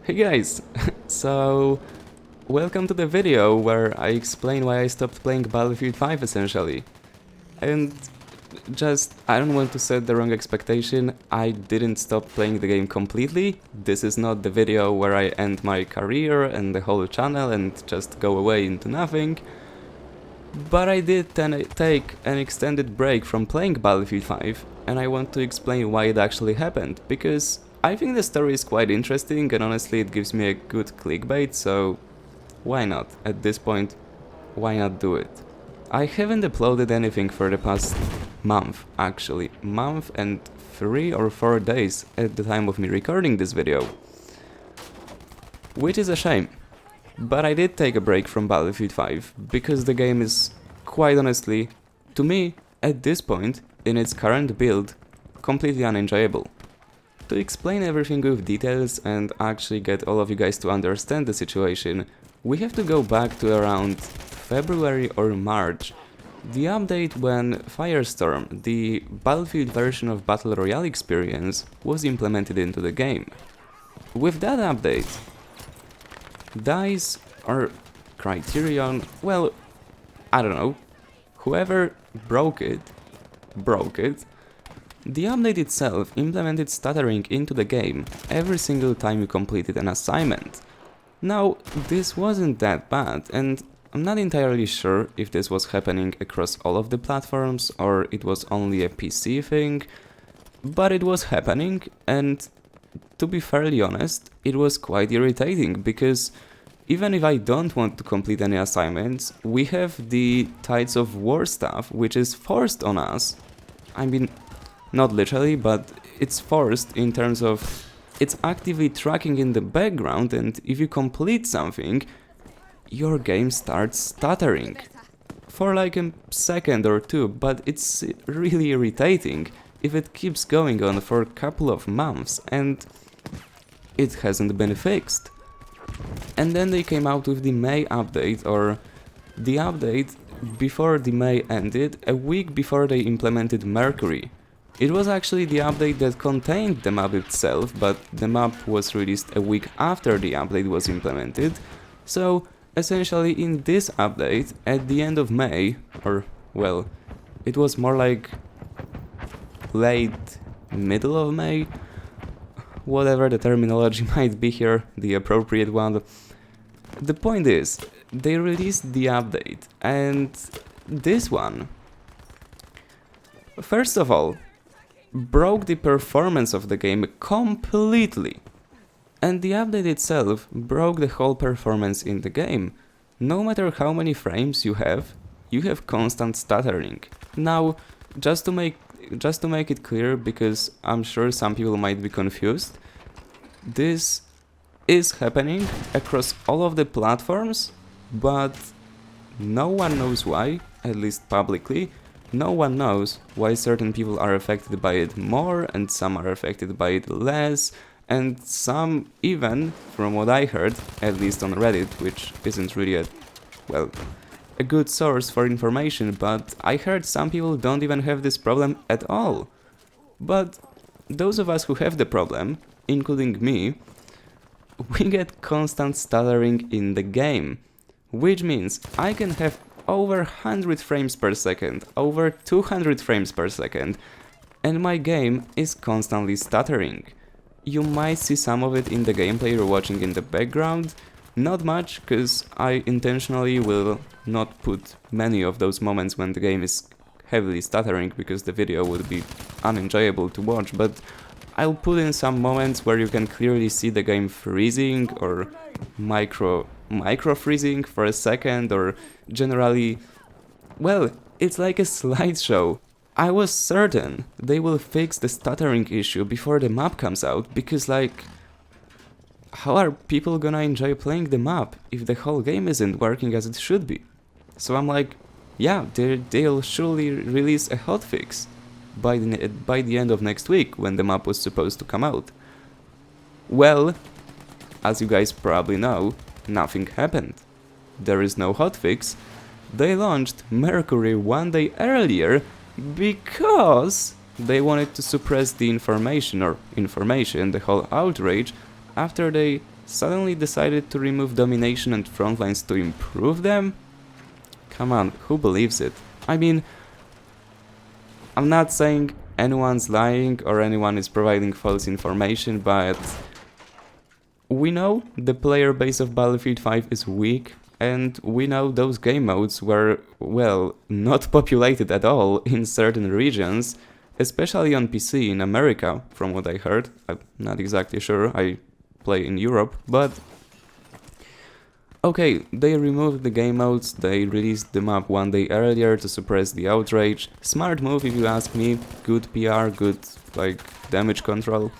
Hey guys! So, welcome to the video where I explain why I stopped playing Battlefield 5 essentially. And I don't want to set the wrong expectation, I didn't stop playing the game completely. This is not the video where I end my career and the whole channel and just go away into nothing. But I did take an extended break from playing Battlefield 5, and I want to explain why it actually happened, because I think the story is quite interesting and honestly it gives me a good clickbait, so why not? At this point, why not do it? I haven't uploaded anything for the past month, actually. Month and 3 or 4 days at the time of me recording this video. Which is a shame. But I did take a break from Battlefield 5, because the game is, quite honestly, to me, at this point, in its current build, completely unenjoyable. To explain everything with details and actually get all of you guys to understand the situation, we have to go back to around February or March, the update when Firestorm, the Battlefield version of Battle Royale experience, was implemented into the game. With that update, DICE or Criterion, well, I don't know, whoever broke it. The update itself implemented stuttering into the game every single time you completed an assignment. Now, this wasn't that bad, and I'm not entirely sure if this was happening across all of the platforms or it was only a PC thing, but it was happening, and to be fairly honest, it was quite irritating because even if I don't want to complete any assignments, we have the Tides of War stuff, which is forced on us. I mean, not literally, but it's forced in terms of it's actively tracking in the background, and if you complete something, your game starts stuttering. For like a second or two, but it's really irritating if it keeps going on for a couple of months and it hasn't been fixed. And then they came out with the May update, or the update before the May ended, a week before they implemented Mercury. It was actually the update that contained the map itself, but the map was released a week after the update was implemented, so essentially in this update, at the end of May, or well, it was more like late middle of May, whatever the terminology might be here, the appropriate one. The point is, they released the update, and this one, first of all, broke the performance of the game completely. And the update itself broke the whole performance in the game. No matter how many frames you have constant stuttering. Now, just to make it clear, because I'm sure some people might be confused, this is happening across all of the platforms, but no one knows why, at least publicly. No one knows why certain people are affected by it more and some are affected by it less, and some even, from what I heard, at least on Reddit, which isn't really a good source for information, but I heard some people don't even have this problem at all. But those of us who have the problem, including me, we get constant stuttering in the game, which means I can have over 100 frames per second, over 200 frames per second, and my game is constantly stuttering. You might see some of it in the gameplay you're watching in the background, not much, because I intentionally will not put many of those moments when the game is heavily stuttering, because the video would be unenjoyable to watch, but I'll put in some moments where you can clearly see the game freezing or micro freezing for a second, or generally, well, it's like a slideshow. I was certain they will fix the stuttering issue before the map comes out, because like, how are people gonna enjoy playing the map if the whole game isn't working as it should be? So I'm like, yeah, they'll surely release a hotfix by the end of next week, when the map was supposed to come out. Well, as you guys probably know, nothing happened. There is no hotfix. They launched Mercury one day earlier because they wanted to suppress the information, the whole outrage, after they suddenly decided to remove domination and frontlines to improve them? Come on, who believes it? I mean, I'm not saying anyone's lying or anyone is providing false information, but we know the player base of Battlefield 5 is weak, and we know those game modes were, well, not populated at all in certain regions, especially on PC in America, from what I heard. I'm not exactly sure, I play in Europe, but okay, they removed the game modes, they released the map one day earlier to suppress the outrage. Smart move if you ask me, good PR, good, like, damage control.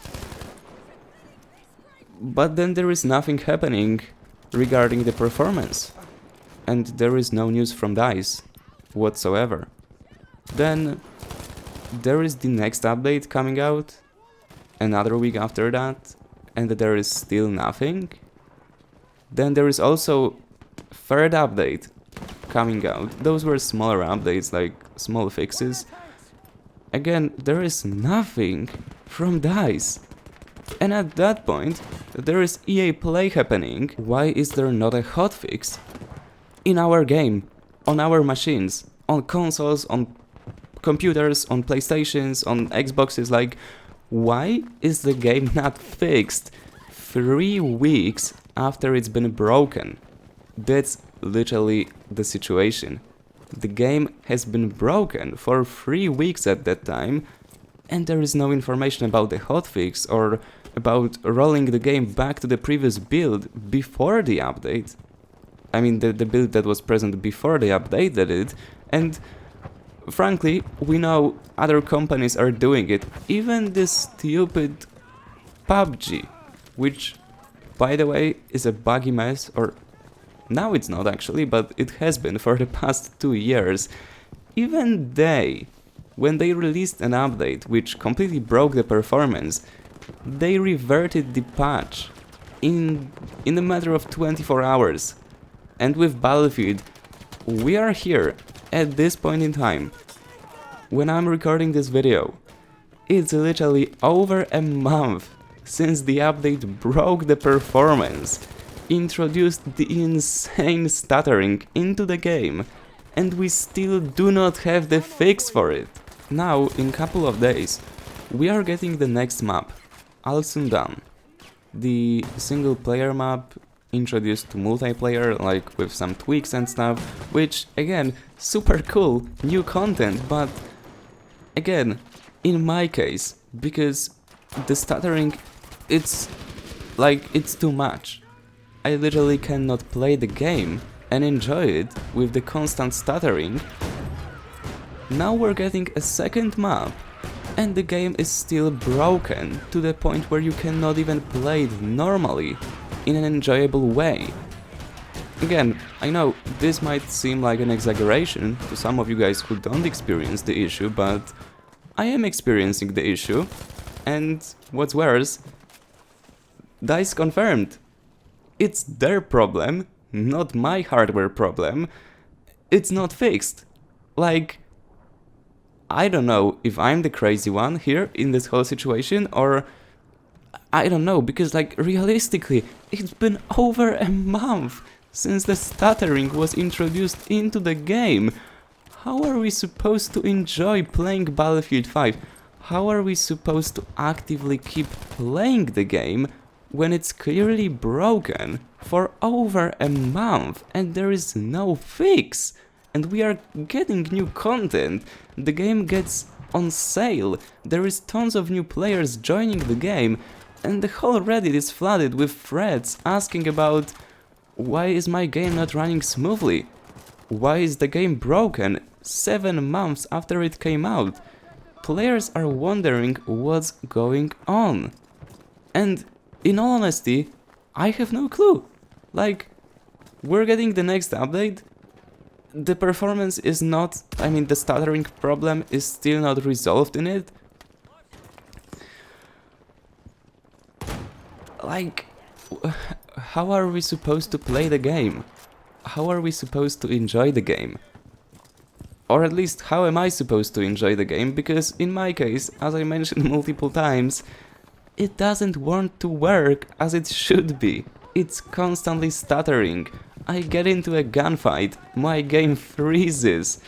But then there is nothing happening regarding the performance. And there is no news from DICE whatsoever. Then there is the next update coming out, another week after that, and there is still nothing. Then there is also third update coming out. Those were smaller updates, like small fixes. Again, there is nothing from DICE. And at that point, there is EA Play happening. Why is there not a hotfix in our game, on our machines, on consoles, on computers, on PlayStations, on Xboxes? Like, why is the game not fixed 3 weeks after it's been broken? That's literally the situation. The game has been broken for 3 weeks at that time, and there is no information about the hotfix or about rolling the game back to the previous build before the update. I mean, the build that was present before they updated it, and frankly, we know other companies are doing it. Even this stupid PUBG, which, by the way, is a buggy mess, or now it's not actually, but it has been for the past 2 years. Even they, when they released an update which completely broke the performance, they reverted the patch in a matter of 24 hours. And with Battlefield, we are here at this point in time. When I'm recording this video, it's literally over a month since the update broke the performance, introduced the insane stuttering into the game, and we still do not have the fix for it. Now, in a couple of days, we are getting the next map, Al Sundan. The single player map introduced to multiplayer, like with some tweaks and stuff, which, again, super cool, new content, but again, in my case, because the stuttering, it's too much. I literally cannot play the game and enjoy it with the constant stuttering. Now we're getting a second map, and the game is still broken to the point where you cannot even play it normally in an enjoyable way. Again, I know this might seem like an exaggeration to some of you guys who don't experience the issue, but I am experiencing the issue, and what's worse, DICE confirmed. It's their problem, not my hardware problem. It's not fixed. Like, I don't know if I'm the crazy one here in this whole situation, or I don't know, because like realistically, it's been over a month since the stuttering was introduced into the game. How are we supposed to enjoy playing Battlefield 5? How are we supposed to actively keep playing the game when it's clearly broken for over a month and there is no fix? And we are getting new content, the game gets on sale, there is tons of new players joining the game, and the whole Reddit is flooded with threads asking about why is my game not running smoothly? Why is the game broken 7 months after it came out? Players are wondering what's going on. And in all honesty, I have no clue. Like, we're getting the next update. The performance is not, I mean, the stuttering problem is still not resolved in it. Like, how are we supposed to play the game? How are we supposed to enjoy the game? Or at least, how am I supposed to enjoy the game? Because in my case, as I mentioned multiple times, it doesn't want to work as it should be. It's constantly stuttering. I get into a gunfight, my game freezes.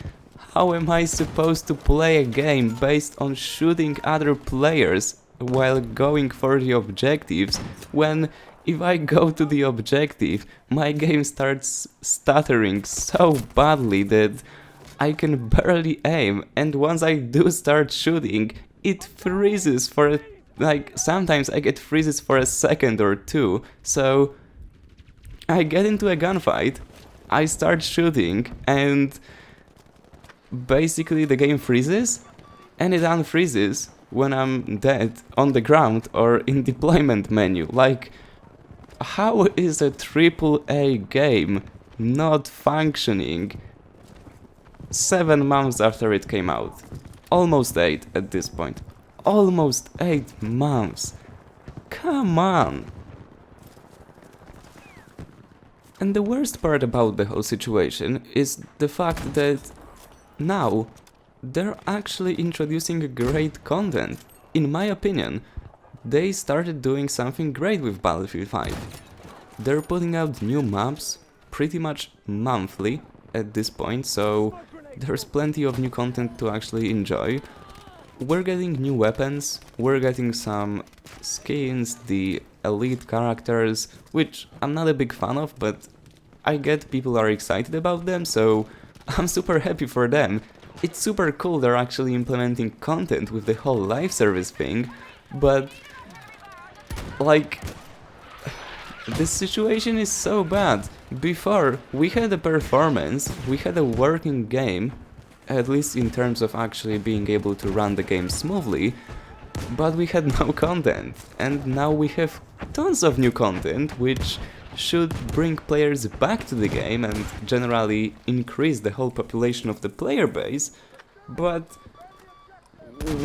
How am I supposed to play a game based on shooting other players while going for the objectives when if I go to the objective, my game starts stuttering so badly that I can barely aim, and once I do start shooting, it freezes for like sometimes I get freezes for a second or two, so I get into a gunfight, I start shooting, and basically the game freezes, and it unfreezes when I'm dead on the ground or in deployment menu. Like, how is a AAA game not functioning 7 months after it came out? Almost 8 at this point. Almost 8 months. Come on! And the worst part about the whole situation is the fact that now they're actually introducing great content. In my opinion, they started doing something great with Battlefield 5. They're putting out new maps pretty much monthly at this point, so there's plenty of new content to actually enjoy. We're getting new weapons, we're getting some skins, the elite characters, which I'm not a big fan of, but I get people are excited about them, so I'm super happy for them. It's super cool they're actually implementing content with the whole live service thing, but like, this situation is so bad. Before, we had a performance, we had a working game, at least in terms of actually being able to run the game smoothly, but we had no content. And now we have tons of new content, which should bring players back to the game and generally increase the whole population of the player base, but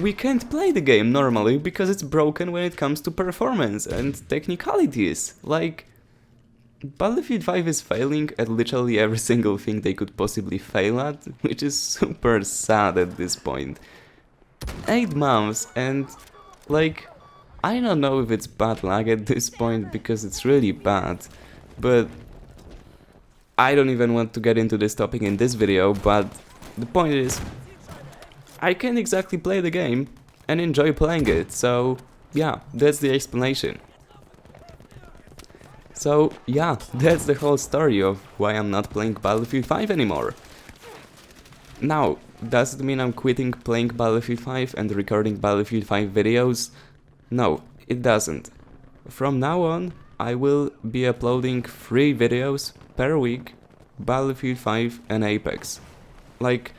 we can't play the game normally because it's broken when it comes to performance and technicalities. Like, Battlefield 5 is failing at literally every single thing they could possibly fail at, which is super sad at this point. 8 months and, like, I don't know if it's bad luck at this point because it's really bad, but I don't even want to get into this topic in this video, but the point is, I can't exactly play the game and enjoy playing it, so yeah, that's the explanation. So yeah, that's the whole story of why I'm not playing Battlefield 5 anymore. Now, does it mean I'm quitting playing Battlefield 5 and recording Battlefield 5 videos? No, it doesn't. From now on, I will be uploading 3 videos per week, Battlefield 5 and Apex. Like,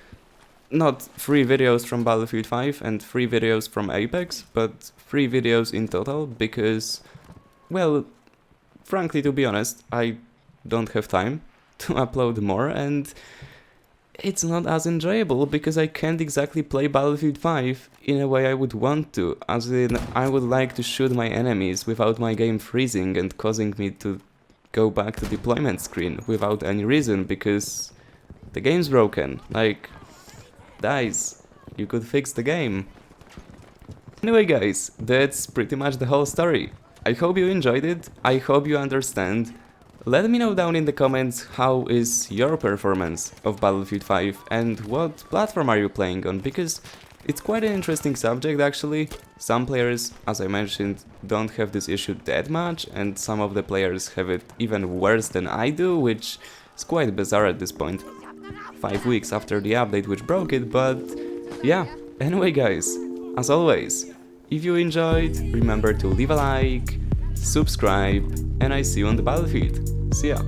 not 3 videos from Battlefield 5 and 3 videos from Apex, but 3 videos in total, because, well, frankly, to be honest, I don't have time to upload more, and it's not as enjoyable because I can't exactly play Battlefield 5 in a way I would want to, as in I would like to shoot my enemies without my game freezing and causing me to go back to deployment screen without any reason because the game's broken. Like, guys, you could fix the game. Anyway guys, that's pretty much the whole story. I hope you enjoyed it, I hope you understand. Let me know down in the comments how is your performance of Battlefield 5 and what platform are you playing on, because it's quite an interesting subject actually. Some players, as I mentioned, don't have this issue that much, and some of the players have it even worse than I do, which is quite bizarre at this point. 5 weeks after the update which broke it, but yeah. Anyway guys, as always, if you enjoyed, remember to leave a like, subscribe, and I see you on the battlefield. See ya!